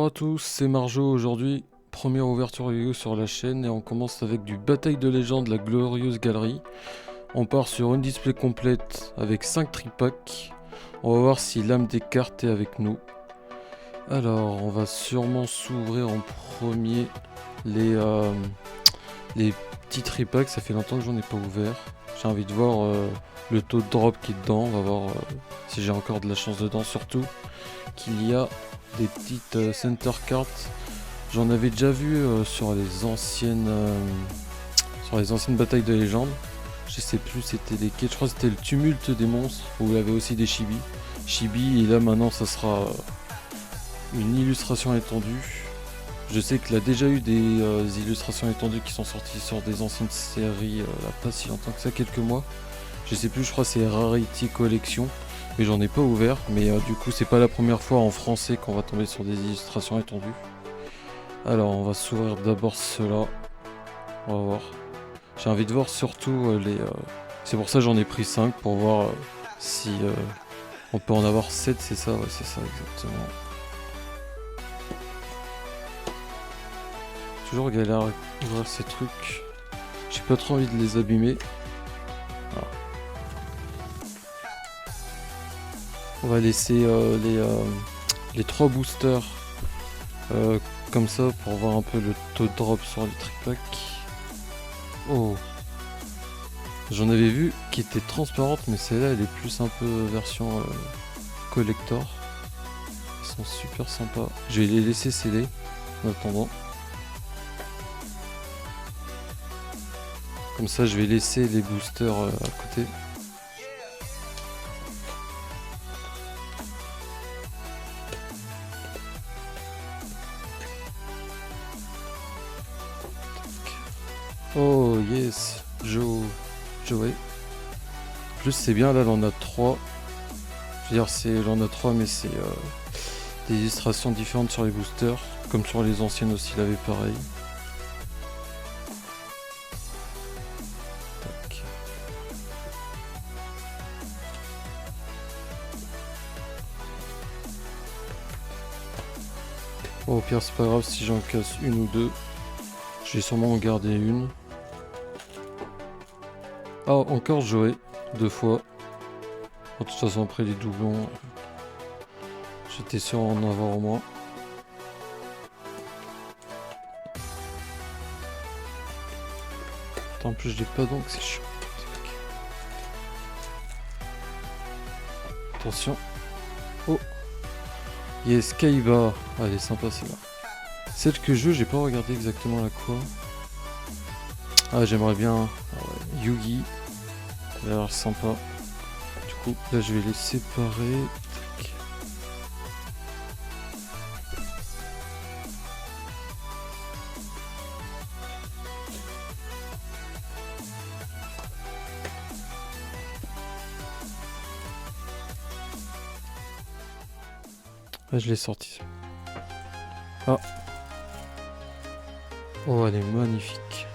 Bonjour à tous, c'est Marjo aujourd'hui. Première ouverture Yu-Gi-Oh sur la chaîne et on commence avec du Bataille de légende, la glorieuse galerie. On part sur une display complète avec 5 tripacks. On va voir si l'âme des cartes est avec nous. Alors, on va sûrement s'ouvrir en premier les petits tripacks. Ça fait longtemps que j'en ai pas ouvert. J'ai envie de voir le taux de drop qui est dedans. On va voir si j'ai encore de la chance dedans. Surtout qu'il y a des petites center cards. J'en avais déjà vu sur les anciennes batailles de légende. Je sais plus c'était lesquels. Je crois que c'était le tumulte des monstres où il y avait aussi des chibi. Chibi et là maintenant ça sera une illustration étendue. Je sais qu'il a déjà eu des illustrations étendues qui sont sorties sur des anciennes séries il n'y a pas si longtemps que ça, quelques mois. Je sais plus, je crois que c'est Rarity Collection. Mais j'en ai pas ouvert, mais du coup c'est pas la première fois en français qu'on va tomber sur des illustrations étendues. Alors on va s'ouvrir d'abord cela. On va voir. J'ai envie de voir surtout les... C'est pour ça que j'en ai pris 5 pour voir si on peut en avoir 7, c'est ça, ouais c'est ça exactement. Toujours galère à ouvrir ces trucs. J'ai pas trop envie de les abîmer. Voilà. On va laisser les 3 boosters comme ça pour voir un peu le taux de drop sur les tripacks. Oh, j'en avais vu qui était transparente, mais celle-là elle est plus un peu version collector. Ils sont super sympas. Je vais les laisser sceller en attendant. Comme ça je vais laisser les boosters à côté. Oh yes, Joey. En plus c'est bien, là on a 3. Je veux dire j'en a 3 mais c'est des illustrations différentes sur les boosters. Comme sur les anciennes aussi il avait pareil. Tac. Bon, au pire c'est pas grave si j'en casse une ou deux. Je vais sûrement en garder une. Ah, encore Joey, 2 fois. De toute façon, après les doublons, j'étais sûr d'en avoir au moins. Attends, en plus, je l'ai pas donc, c'est chiant. Attention. Oh, yes, Kaiba. Ah, elle est sympa celle-là. Celle que je veux, j'ai pas regardé exactement la quoi. Ah, j'aimerais bien Yugi. Elle a l'air sympa. Du coup, là, je vais les séparer. Tac. Là, je l'ai sorti. Ah. Oh, elle est magnifique.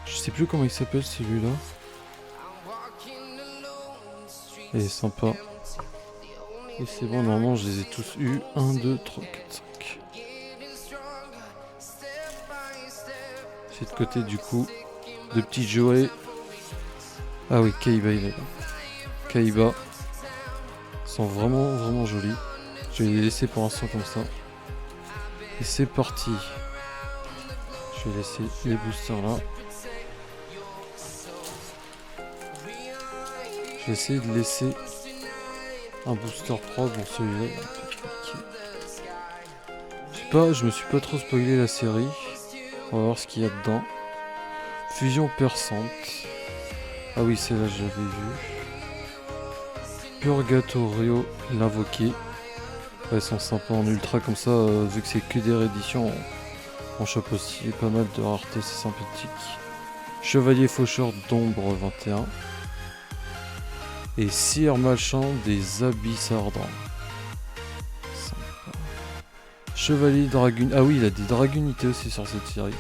Je sais plus comment il s'appelle celui-là. Elle est sympa. Et c'est bon, normalement je les ai tous eus. 1, 2, 3, 4, 5. C'est de côté du coup. De petits Joey. Ah oui, Kaiba il est là. Kaiba. Ils sont vraiment jolis. Je vais les laisser pour l'instant comme ça. Et c'est parti. Je vais laisser les boosters là. Je vais essayer de laisser un booster 3 dans celui-là. Je me suis pas trop spoilé la série. On va voir ce qu'il y a dedans. Fusion perçante. Ah oui, celle-là j'avais vu. Purgatorio l'invoqué. Elles sont sympas en ultra comme ça, vu que c'est que des rééditions. On chope aussi pas mal de raretés, c'est sympathique. Chevalier faucheur d'ombre 21. Et Sire Malchant des Abysses Ardents. Sympa. Chevalier Dragun. Ah oui, il a des dragunités aussi sur cette série.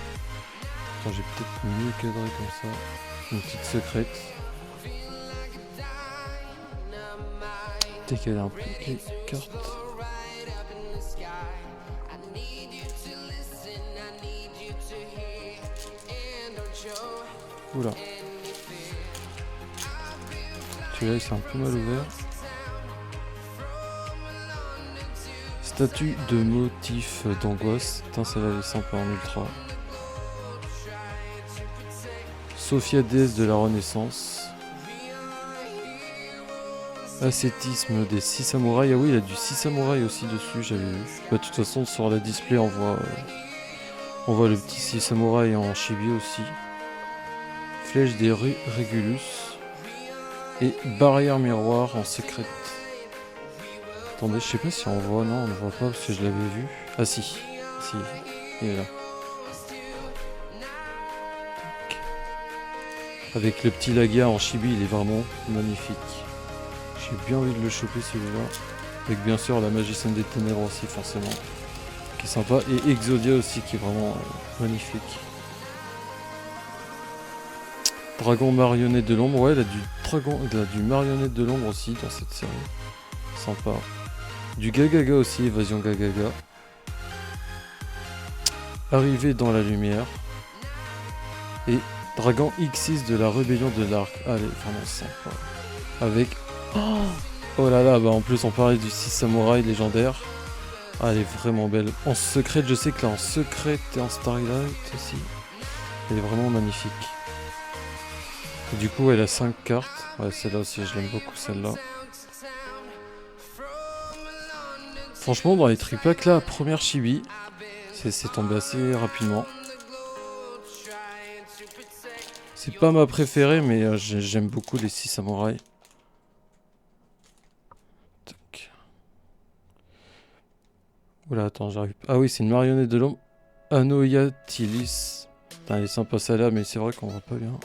Attends, j'ai peut-être mieux cadré comme ça. Une petite secrète. Dès qu'elle a un peu les cartes. Oula. Celui-là il s'est un peu mal ouvert. Statue de motif d'angoisse. Putain, celle-là elle est sympa en ultra. Sophia déesse de la Renaissance. Ascétisme des 6 samouraïs. Ah oui, il y a du 6 samouraïs aussi dessus, j'avais vu. Bah, de toute façon, sur la display, on voit le petit 6 samouraïs en chibi aussi. Flèche des Régulus. Et barrière miroir en secrète. Attendez, je sais pas si on voit. Non, on ne voit pas parce que je l'avais vu. Ah si, si, il est là. Avec le petit Laga en chibi, il est vraiment magnifique. J'ai bien envie de le choper celui-là. Avec bien sûr la magicienne des ténèbres aussi forcément. Qui est sympa. Et Exodia aussi qui est vraiment magnifique. Dragon marionnette de l'ombre. Ouais, elle a du marionnette de l'ombre aussi dans cette série. Sympa. Du Gagaga aussi, évasion Gagaga. Arrivée dans la lumière. Et Dragon X6 de la rébellion de l'Arc. Allez, vraiment sympa. Avec... Oh là là, bah en plus on parlait du 6 samouraï légendaire. Ah, elle est vraiment belle. En secret, je sais que là en secret et en Starlight aussi. Elle est vraiment magnifique. Et du coup elle a 5 cartes. Ouais, celle-là aussi je l'aime beaucoup celle-là. Franchement dans les tripacks là, première chibi, c'est tombé assez rapidement. C'est pas ma préférée mais j'aime beaucoup les 6 samouraïs. Tac. Oula attends j'arrive. Ah oui c'est une marionnette de l'ombre. Anoyatilis. Putain elle est sympa celle-là mais c'est vrai qu'on voit pas bien.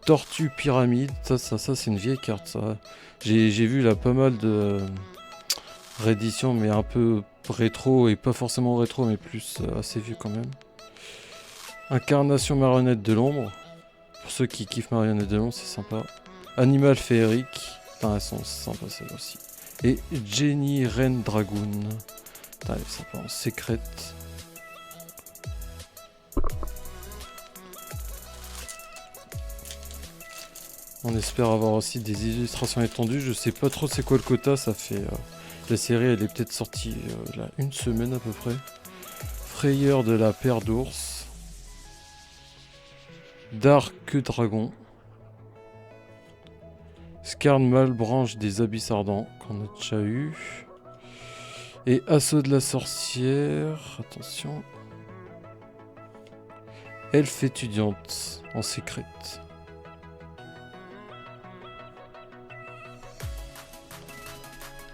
Tortue pyramide. Ça c'est une vieille carte ça. J'ai vu là pas mal de rééditions mais un peu rétro et pas forcément rétro mais plus assez vieux quand même. Incarnation marionnette de l'ombre. Pour ceux qui kiffent marionnette de l'ombre c'est sympa. Animal féerique. Putain elles sont sympas celles aussi. Et Jenny Reine Dragoon. Putain elle est sympa en secrète. On espère avoir aussi des illustrations étendues. Je sais pas trop c'est quoi le quota. Ça fait... la série elle est peut-être sortie là, une semaine à peu près. Frayeur de la paire d'ours. Dark Dragon. Skarnmal, branche des abysses ardents, qu'on a déjà eu. Et assaut de la sorcière. Attention. Elfe étudiante en secrète.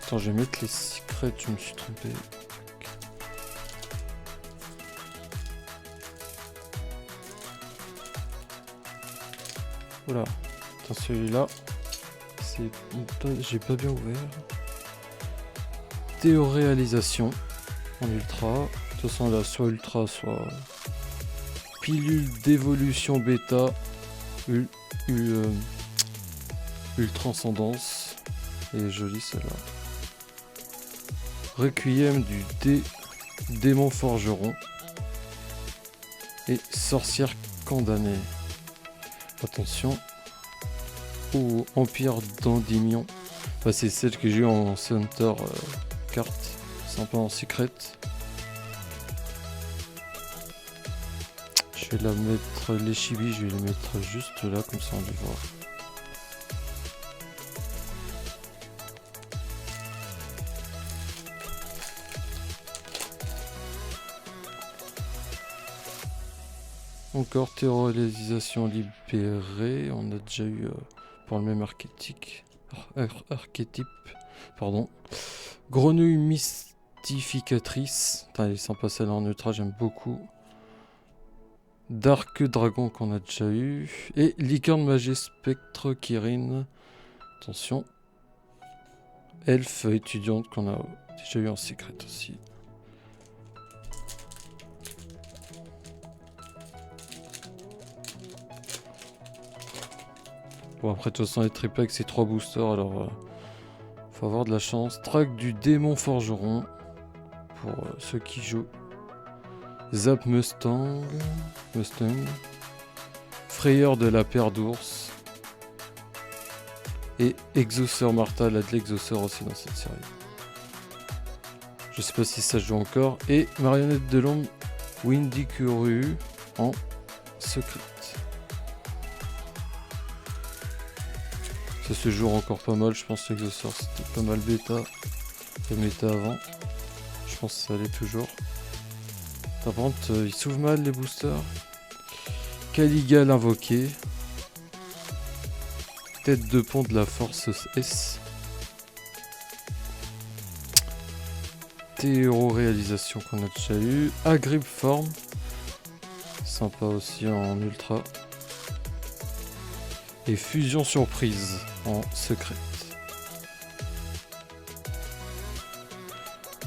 Attends, je vais mettre les secrets, je me suis trompé. Oula, attends celui-là, j'ai pas bien ouvert. Théoréalisation en ultra. De toute façon là, soit ultra, soit pilule d'évolution bêta, ultranscendance. Elle est jolie celle-là. Requiem du démon forgeron et sorcière condamnée. Attention. Oh, Empire d'Endymion. Bah, c'est celle que j'ai eu en center carte. Sympa en secret. Je vais la mettre, les chibis, je vais les mettre juste là, comme ça on les voit. Encore théorisation libérée, on a déjà eu pour le même archétype. Pardon. Grenouille mystificatrice. Putain, elle est sympa celle en ultra, j'aime beaucoup. Dark Dragon qu'on a déjà eu. Et Licorne Magie Spectre Kirin. Attention. Elfe étudiante qu'on a déjà eu en secret aussi. Bon après de toute façon les tripacks c'est 3 boosters alors faut avoir de la chance. Track du démon forgeron pour ceux qui jouent. Zap Mustang. Frayeur de la paire d'ours. Et Exauceur Martha, elle a de l'exauceur aussi dans cette série. Je sais pas si ça se joue encore. Et Marionnette de l'ombre, Windy Kuru en secret. Ça se joue encore pas mal, je pense que l'exauceur c'était pas mal bêta. Le méta avant. Je pense que ça allait toujours. Par contre, ils s'ouvrent mal les boosters. Caliga l'invoqué. Tête de pont de la force S. Théoro réalisation qu'on a déjà eu. Agrip forme. Sympa aussi en ultra. Et fusion surprise en secrète.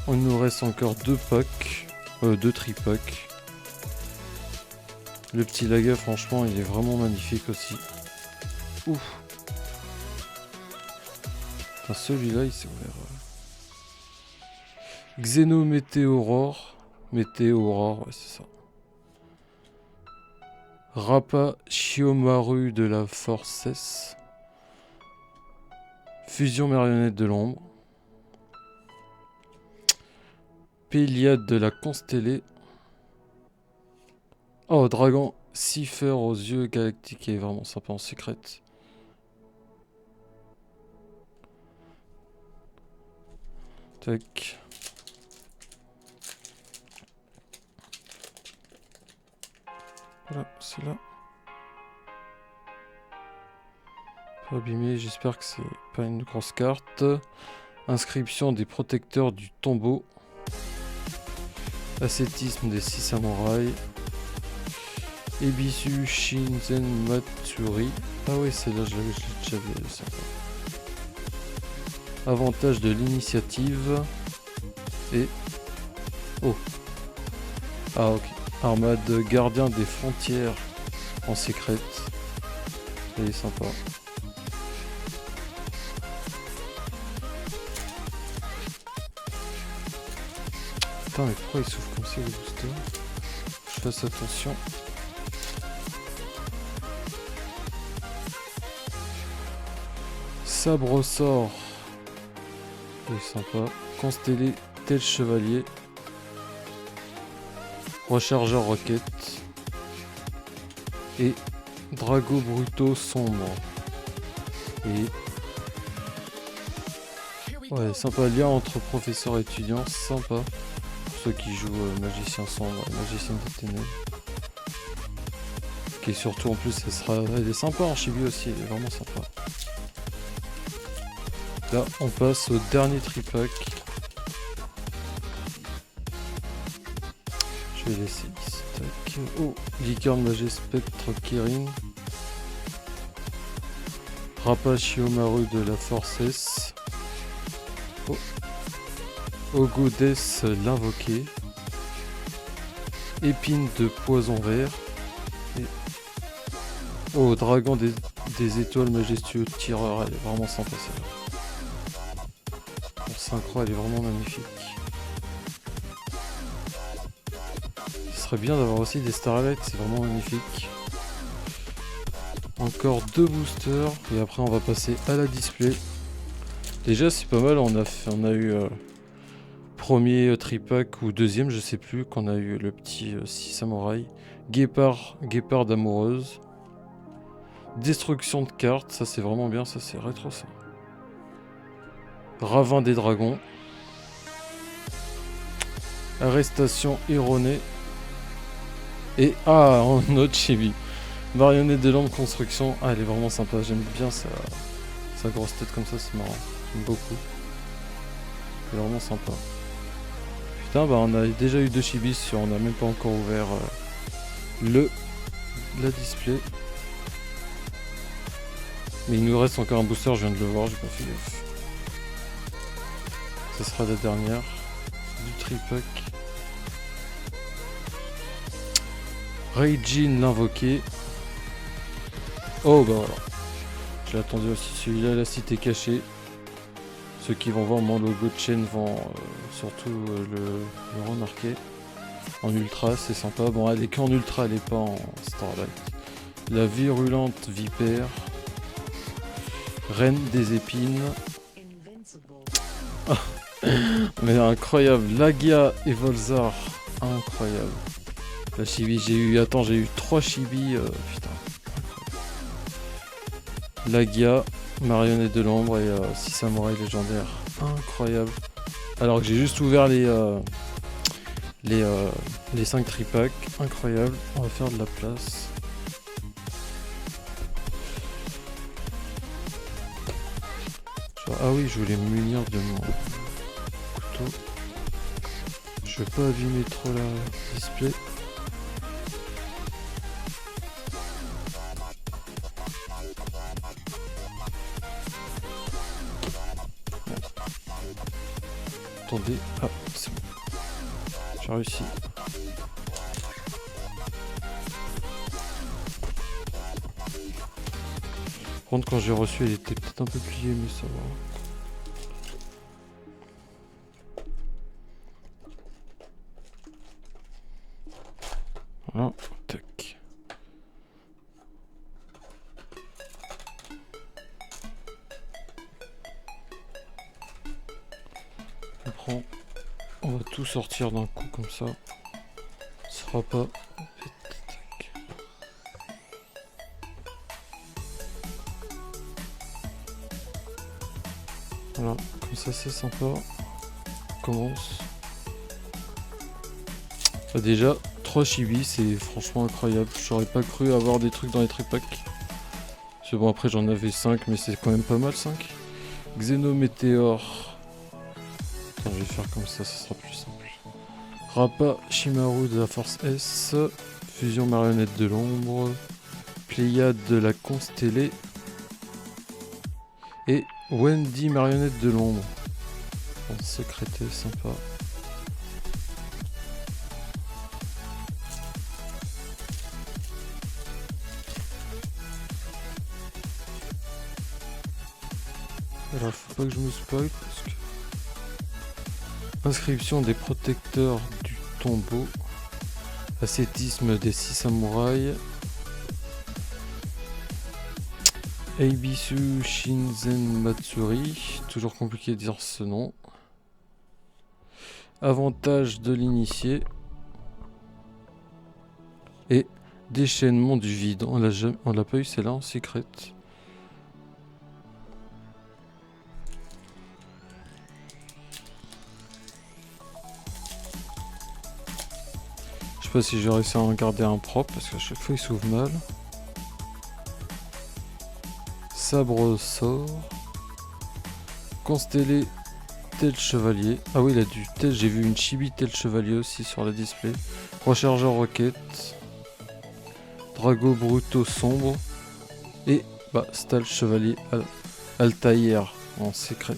Il nous reste encore 2 packs. 2 tripacks. Le petit Laga, franchement, il est vraiment magnifique aussi. Ouf. Enfin, celui-là, il s'est ouvert. Xeno Météorore. Météorore, ouais, c'est ça. Rappa Shiomaru de la Force S. Fusion Marionnette de l'ombre. Péliade de la Constellée. Oh, Dragon Cipher aux yeux galactiques qui est vraiment sympa en secrète. Tac. Voilà, c'est là. Pas abîmé, j'espère que c'est pas une grosse carte. Inscription des protecteurs du tombeau. Ascétisme des 6 samouraïs. Ebisu Shinzen Matsuri. Ah oui, celle-là, je l'ai déjà vu, elle est sympa. Avantage de l'initiative. Et... oh. Ah ok. Armade gardien des frontières en secrète. Elle est sympa. Putain, mais pourquoi il s'ouvre comme ça le booster? Je fasse attention. Sabre sort. C'est sympa. Constellé tel chevalier. Rechargeur roquette. Et Drago Bruto sombre. Et... ouais, sympa lien entre professeur et étudiant. Sympa. Pour ceux qui jouent magicien sombre, magicien des ténèbres. Qui est surtout en plus, elle est sympa en chibi aussi. Elle est vraiment sympa. Là, on passe au dernier tripack. Je vais laisser ici. Tac. Oh, licorne magie spectre Kirin. Rappa Shiomaru de la Force S. Oh. Ogodes l'invoqué. Épine de poison vert. Et... oh, dragon des étoiles majestueux tireur. Elle est vraiment sympa celle-là. Pour synchro, elle est vraiment magnifique. Ce serait bien d'avoir aussi des Starlight, c'est vraiment magnifique. Encore 2 boosters et après on va passer à la display. Déjà c'est pas mal, on a eu premier tripack ou deuxième, je sais plus, qu'on a eu le petit 6 samouraïs. Guépard amoureuse. Destruction de cartes, ça c'est vraiment bien, ça c'est rétro ça. Ravin des dragons. Arrestation erronée. Et ah, en autre chibi. Marionnette de l'ombre construction. Ah, elle est vraiment sympa, j'aime bien sa grosse tête comme ça, c'est marrant. J'aime beaucoup. C'est vraiment sympa. Putain, bah on a déjà eu 2 chibis, on n'a même pas encore ouvert la display. Mais il nous reste encore un booster, je viens de le voir, j'ai pas fait gaffe. Ce sera la dernière du tripack. Reijin l'invoqué. Oh bah voilà. J'ai attendu aussi celui-là, la cité cachée. Ceux qui vont voir mon logo de chaîne vont surtout le remarquer. En ultra, c'est sympa. Bon, elle est qu'en ultra, elle est pas en Starlight. La virulente vipère. Reine des épines. Mais incroyable. Lagia et Volzar. Incroyable. La chibi, j'ai eu 3 chibis. Putain. Lagia, marionnette de l'ombre et 6 samouraïs légendaires. Incroyable. Alors que j'ai juste ouvert les 5 tripacks. Incroyable. On va faire de la place. Ah oui, je voulais me munir de mon couteau. Je veux pas abîmer trop la display. Attendez, ah c'est bon. J'ai réussi. Par contre, quand j'ai reçu, elle était peut-être un peu pliée, mais ça va. Voilà, tac. On va tout sortir d'un coup comme ça. Ce sera pas. Tac. Voilà, comme ça c'est sympa. On commence. Bah déjà, 3 chibis, c'est franchement incroyable. J'aurais pas cru avoir des trucs dans les tripacks. C'est bon, après j'en avais 5, mais c'est quand même pas mal 5. Xenométéore. Attends, je vais faire comme ça sera plus simple. Rappa Shimaru de la Force S. Fusion marionnette de l'ombre. Pléiade de la constellée. Et Wendy marionnette de l'ombre. En secrété, sympa. Alors faut pas que je me spoil parce que... Inscription des protecteurs du tombeau. Ascétisme des 6 samouraïs. Eibisu Shinzen Matsuri. Toujours compliqué de dire ce nom. Avantage de l'initié. Et déchaînement du vide. On l'a pas eu celle-là en secret. Je sais pas si j'ai réussi à en garder un propre parce qu'à chaque fois il s'ouvre mal. Sabre sort. Constellé tel chevalier. Ah oui, il a du tel. J'ai vu une chibi tel chevalier aussi sur la display. Rechargeur roquette. Drago Bruto sombre. Et bah, Stal chevalier Altaïr en secret.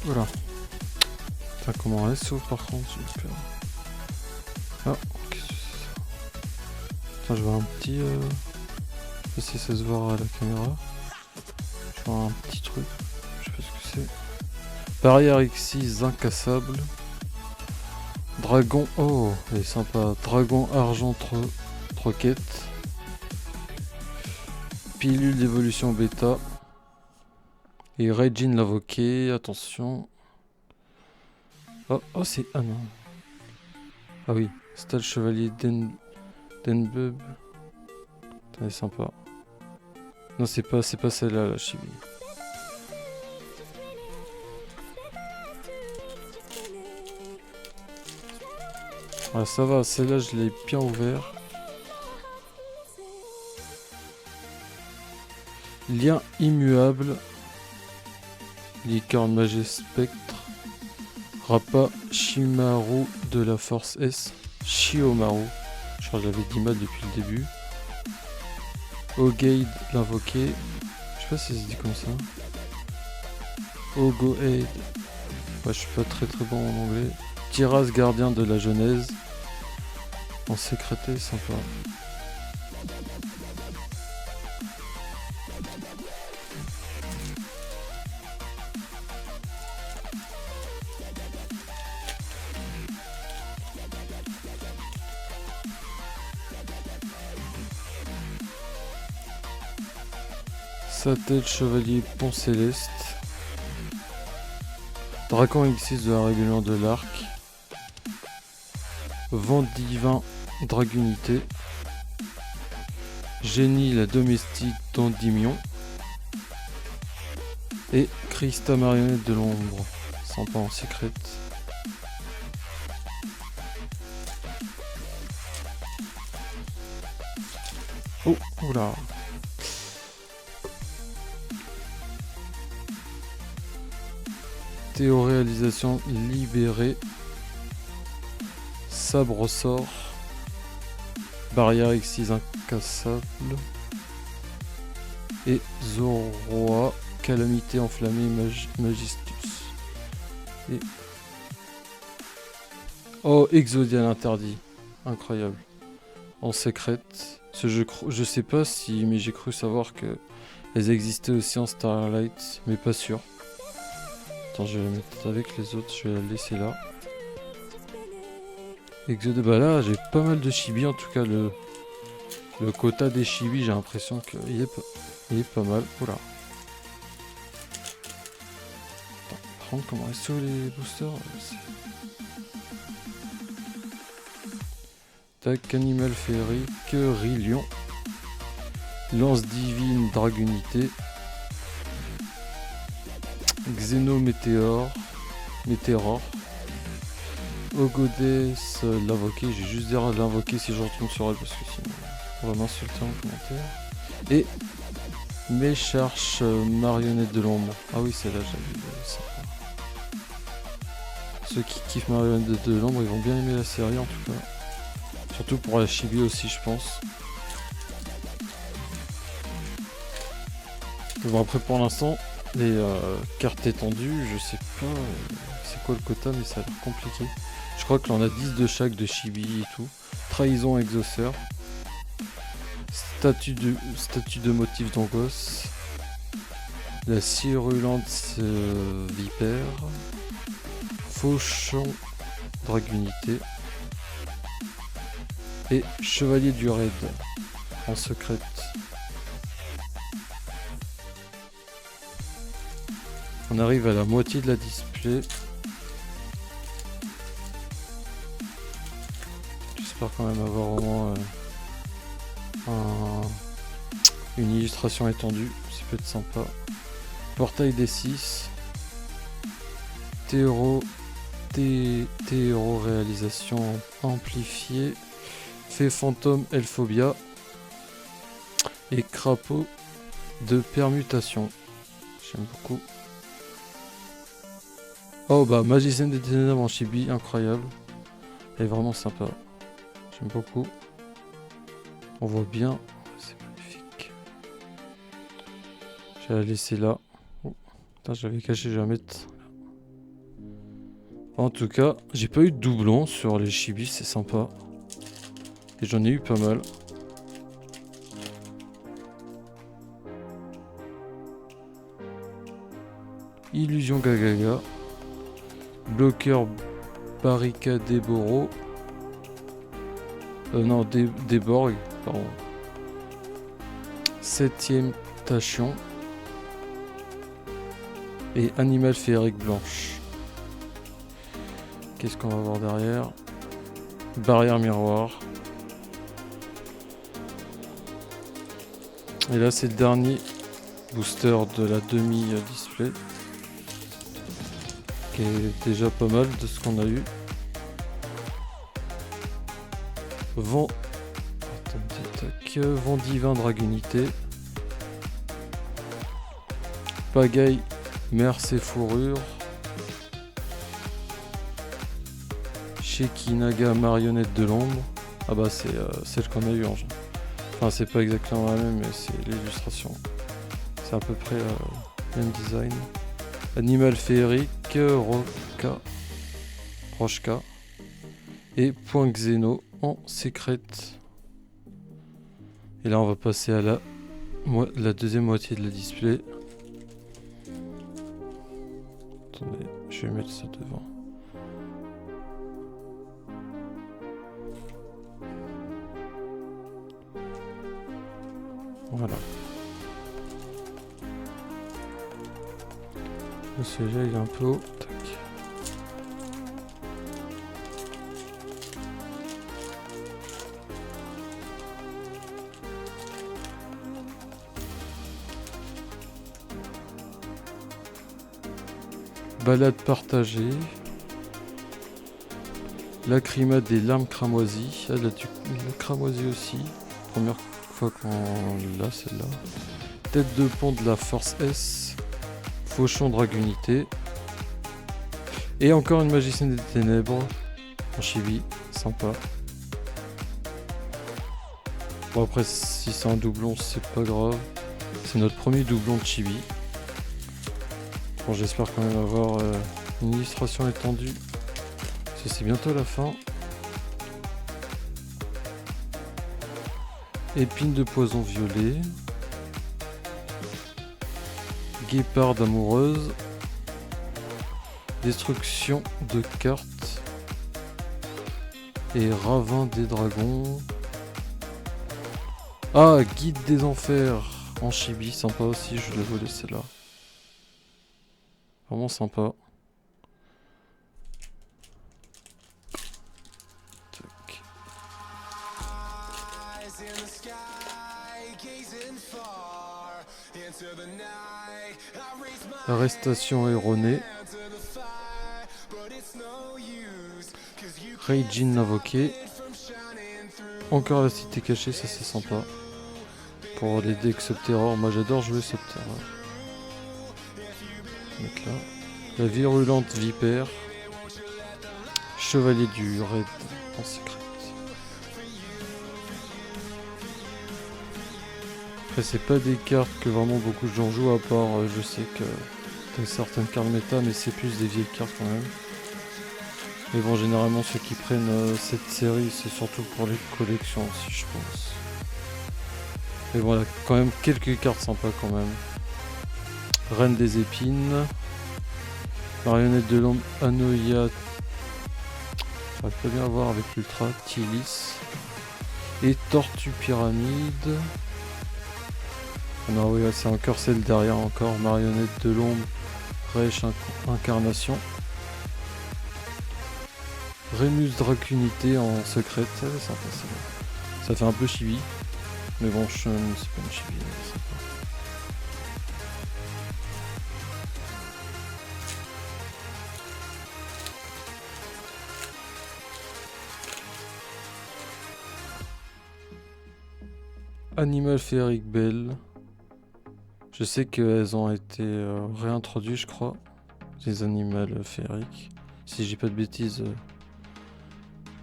Voilà. Putain, comment elle s'ouvre par contre, j'ai peur. Ah, qu'est-ce que c'est ça? Putain, je vois un petit... Je sais pas si ça se voit à la caméra. Je vois un petit truc. Je sais pas ce que c'est. Barrière X6 incassable. Dragon... Oh, elle est sympa. Dragon argent troquette. Pilule d'évolution bêta. Et Regine l'invoqué, attention. Oh c'est... Ah non. Ah oui, Stal chevalier Denbub. Elle est sympa. Non, c'est pas celle-là, la chibi. Ah, ça va, celle-là, je l'ai bien ouvert. Lien immuable. Licorne Magé Spectre. Rappa Shimaru de la Force S. Shiomaru. Je crois que j'avais dit mal depuis le début. Ogeid l'invoqué. Je sais pas si ça se dit comme ça. Ogoeid. Ouais, je suis pas très bon en anglais. Tiras gardien de la Genèse. En secrété, sympa. Sattel Chevalier Pont Céleste. Dracon X6 de la rébellion de l'Arc. Vent Divin Dragunité. Génie la domestique d'Endymion. Et Christa Marionnette de l'ombre. Sympa en secret. Oh, oula. Théoréalisation libérée. Sabre sort. Barrière X6 incassable. Et Zoroa. Calamité enflammée Magistus. Et... oh, Exodial interdit. Incroyable. En secrète. Je sais pas si, mais j'ai cru savoir que elles existaient aussi en Starlight, mais pas sûr. Attends, je vais la mettre avec les autres, je vais la laisser là. Exodial, bah là j'ai pas mal de chibi, en tout cas le quota des chibi, j'ai l'impression qu'il est pas mal. Oula. Par contre, comment est-ce que les boosters Tac, animal féerique, Rilion, lance divine Dragunité, Xénométéore, Météor, Ogodes l'invoquer, j'ai juste dire de l'invoquer si je retourne sur elle parce que sinon on va m'insulter en commentaire. Et Mécharche Marionnette de l'ombre. Ah oui, celle-là j'avais ça. Ceux qui kiffent Marionnette de l'ombre, ils vont bien aimer la série en tout cas. Surtout pour la chibi aussi, je pense. Bon, après, pour l'instant, les cartes étendues, je sais pas c'est quoi le quota, mais ça a l'air compliqué. Je crois que l'on a 10 de chaque de chibi et tout. Trahison exauceur. Statue de motif d'Angos. La cirulente vipère. Fauchon Dragunité. Et Chevalier du Raid en secrète. On arrive à la moitié de la display. J'espère quand même avoir au moins une illustration étendue, ça peut être sympa. Portail des 6. Théoro réalisation amplifiée. Fée fantôme Elphobia. Et crapaud de permutation. J'aime beaucoup. Oh bah magicienne des ténèbres en chibi, incroyable. Elle est vraiment sympa. J'aime beaucoup. On voit bien. C'est magnifique. Je vais la laisser là. Oh, putain, je l'avais caché, je vais la mettre. En tout cas, j'ai pas eu de doublon sur les chibis, c'est sympa. Et j'en ai eu pas mal. Illusion Gagaga. Bloqueur barricade Boro. Non, Déborg, pardon. 7ème Tachyon. Et Animal féerique blanche. Qu'est-ce qu'on va voir derrière? Barrière miroir. Et là c'est le dernier booster de la demi-display. Qui est déjà pas mal de ce qu'on a eu. Vent divin Dragunité. Pagaille Merce et fourrure. Shekinaga marionnette de l'ombre. Ah bah c'est celle qu'on a eu en genre. Enfin c'est pas exactement la même mais c'est l'illustration. C'est à peu près même design. Animal féerique, Rochka et Point Xeno en secrète. Et là on va passer à la deuxième moitié de la display. Attendez, je vais mettre ça devant. Voilà. Celui-là il est un peu haut. Tac. Balade partagée. Lacrymate des larmes cramoisies. Ah, là, la cramoisie aussi. Première fois qu'on l'a, celle-là. Tête de pont de la Force S. Fauchon Dragunité. Et encore une magicienne des ténèbres. En chibi. Sympa. Bon, après, si c'est un doublon, c'est pas grave. C'est notre premier doublon de chibi. Bon, j'espère quand même avoir une illustration étendue. Parce que c'est bientôt la fin. Épine de poison violet. Guéparde amoureuse. Destruction de cartes. Et ravin des dragons. Ah, guide des enfers. En chibi, sympa aussi, je l'ai volé celle-là. Vraiment sympa. Tac. Arrestation erronée. Reijin invoqué. Encore la cité cachée, ça c'est sympa. Pour les decks Subterror, moi j'adore jouer Subterror. Mettre là. La virulente vipère. Chevalier du raid en secret. Après c'est pas des cartes que vraiment beaucoup de gens jouent, à part je sais que t'as certaines cartes méta, mais c'est plus des vieilles cartes quand même. Mais bon, généralement ceux qui prennent cette série, c'est surtout pour les collections aussi, je pense. Mais voilà, quand même quelques cartes sympas quand même. Reine des épines. Marionnette de l'ombre, Anoia. J'arrive pas bien à voir avec l'ultra. Tilis. Et Tortue pyramide. Non, oui, c'est encore celle derrière encore. Marionnette de l'ombre. Rêche incarnation. Rémus Dracunité en secrète. Ça, c'est sympa, ça. Ça fait un peu chibi. Mais bon, c'est pas une chibi. C'est sympa. Animal féerique belle. Je sais qu'elles ont été réintroduites, je crois. Les animaux féeriques. Si j'ai pas de bêtises.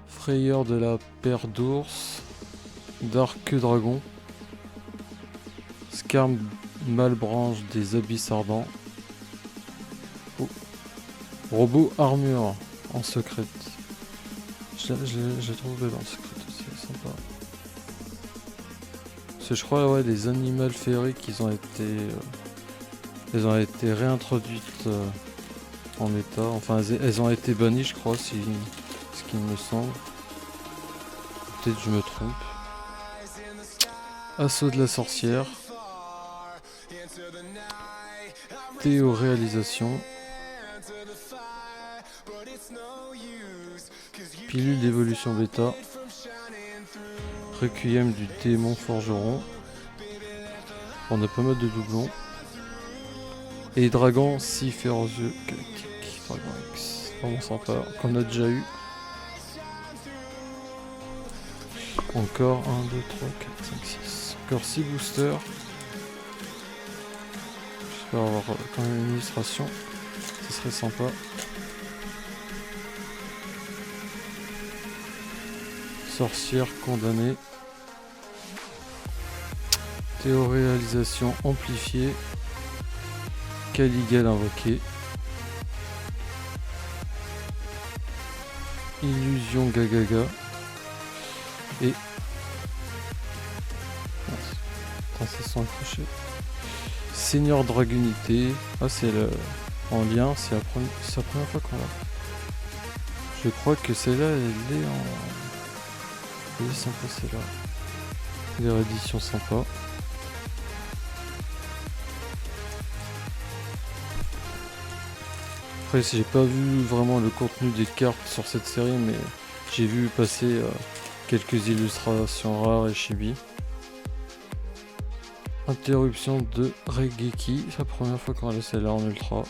Frayeur de la paire d'ours. Dark dragon. Scarm malbranche des abysses ardents. Oh. Robot armure en secrète. J'ai trouvé belle en secrète aussi, sympa. Je crois, ouais, les animaux féeriques, ils ont été réintroduites en méta. Enfin, elles ont été bannies, je crois, ce qui me semble. Peut-être je me trompe. Assaut de la sorcière. Théoréalisation. Pilule d'évolution bêta. Requiem du démon forgeron. On a pas mal de doublons. Et dragon si férocieux galactique. Dragon X. Vraiment sympa. Qu'on a déjà eu. Encore 1, 2, 3, 4, 5, 6. Encore 6 boosters. J'espère avoir quand même une illustration. Ce serait sympa. Sorcière condamnée. Théoréalisation amplifiée. Caligale invoquée. Illusion gagaga. Et... Attends, ça sont accrochés. Seigneur Dragunité. Ah, c'est le... en lien, c'est la première fois qu'on l'a. Je crois que celle-là, elle est en... Elle est sympa, celle-là. Les rééditions sympa. Après, j'ai pas vu vraiment le contenu des cartes sur cette série, mais j'ai vu passer quelques illustrations rares et chibi. Interruption de Regeki, c'est la première fois qu'on a laissé l'arme ultra.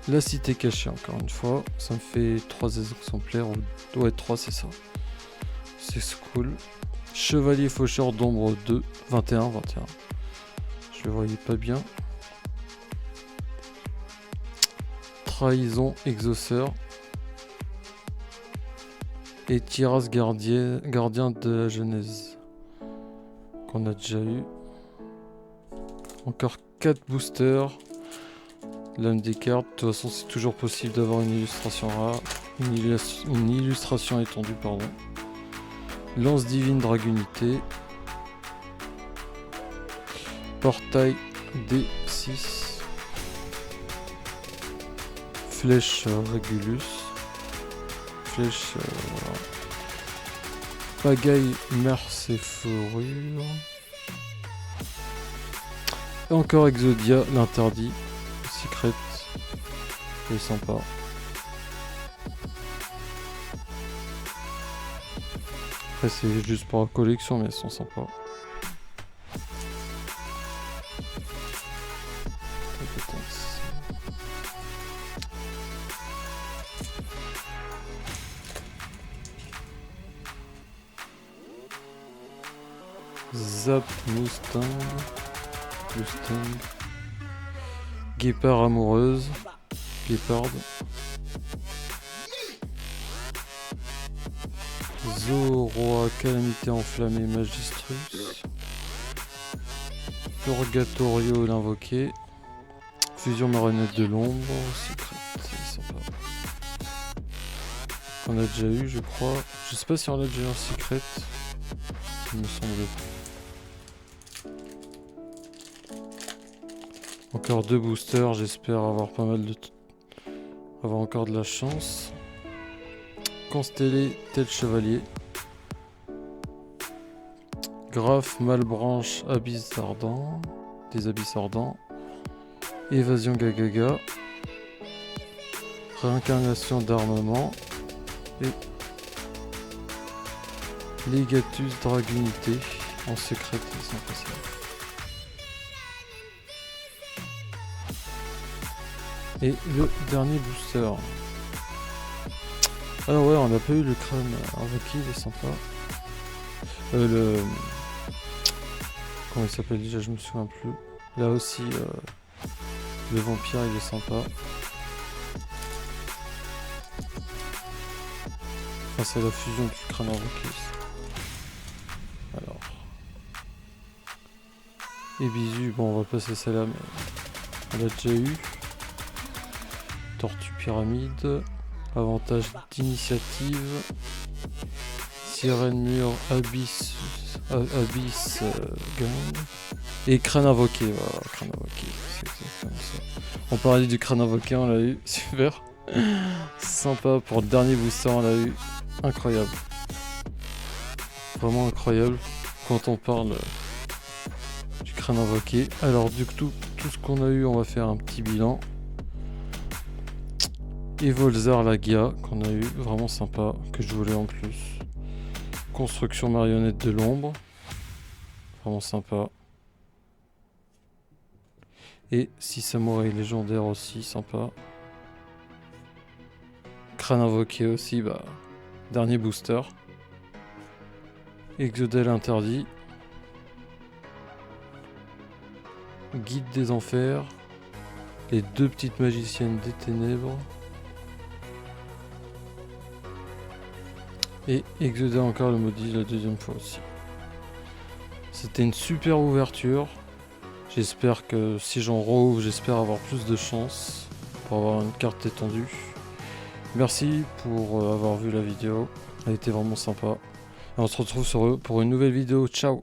La cité cachée, encore une fois, ça me fait 3 exemplaires, ou ouais 3 c'est ça. C'est cool. Chevalier faucheur d'ombre 2, 21. Je le voyais pas bien. Trahison exauceur. Et Tiras gardien de la Genèse. Qu'on a déjà eu. Encore 4 boosters. L'âme des cartes. De toute façon, c'est toujours possible d'avoir une illustration rare. Une illustration étendue, pardon. Lance divine dragunité. Portail D6. Flèche Régulus. Flèche. Voilà. Pagaille Merceforure. Et encore Exodia, l'interdit. Secret. C'est sympa. Après c'est juste pour la collection mais elles sont sympas. Zap Mustang. Guépard amoureuse. Guéparde. Zoroa calamité enflammée Magistrus. Purgatorio l'invoqué. Fusion marionnette de l'ombre. Secret, c'est sympa. On a déjà eu je crois. Je sais pas si on a déjà eu un secret. Il me semble pas. Encore 2 boosters, j'espère avoir pas mal de avoir encore de la chance. Constellé tel chevalier. Graphe, Malbranche, Abysse ardent. Des abysses ardents. Évasion Gagaga. Réincarnation d'armement. Et Legatus Dragunité. En secret, c'est impossible. Et le dernier booster. Ah ouais, on n'a pas eu le crâne invoqué, il est sympa. Comment il s'appelle déjà, je me souviens plus. Là aussi, le vampire, il est sympa. Enfin, c'est la fusion du crâne invoqué. Alors. Et bisu, bon, on va passer celle-là, mais on l'a déjà eu. Tortue pyramide, avantage d'initiative, sirène mur, abyss gang, et crâne invoqué, voilà, crâne invoqué, c'est exactement ça. On parlait du crâne invoqué, on l'a eu, super, sympa pour le dernier booster, on l'a eu, incroyable, vraiment incroyable, quand on parle du crâne invoqué. Alors du coup, tout ce qu'on a eu, on va faire un petit bilan. Et Volzar Lagia qu'on a eu, vraiment sympa, que je voulais en plus. Construction marionnette de l'ombre, vraiment sympa. Et 6 samouraïs légendaires aussi, sympa. Crâne invoqué aussi, bah, dernier booster. Exodel interdit. Guide des enfers. Les 2 petites magiciennes des ténèbres. Et Exodel encore le maudit la deuxième fois aussi. C'était une super ouverture. J'espère que si j'en rouvre, j'espère avoir plus de chance pour avoir une carte étendue. Merci pour avoir vu la vidéo. Elle était vraiment sympa. Et on se retrouve pour une nouvelle vidéo. Ciao!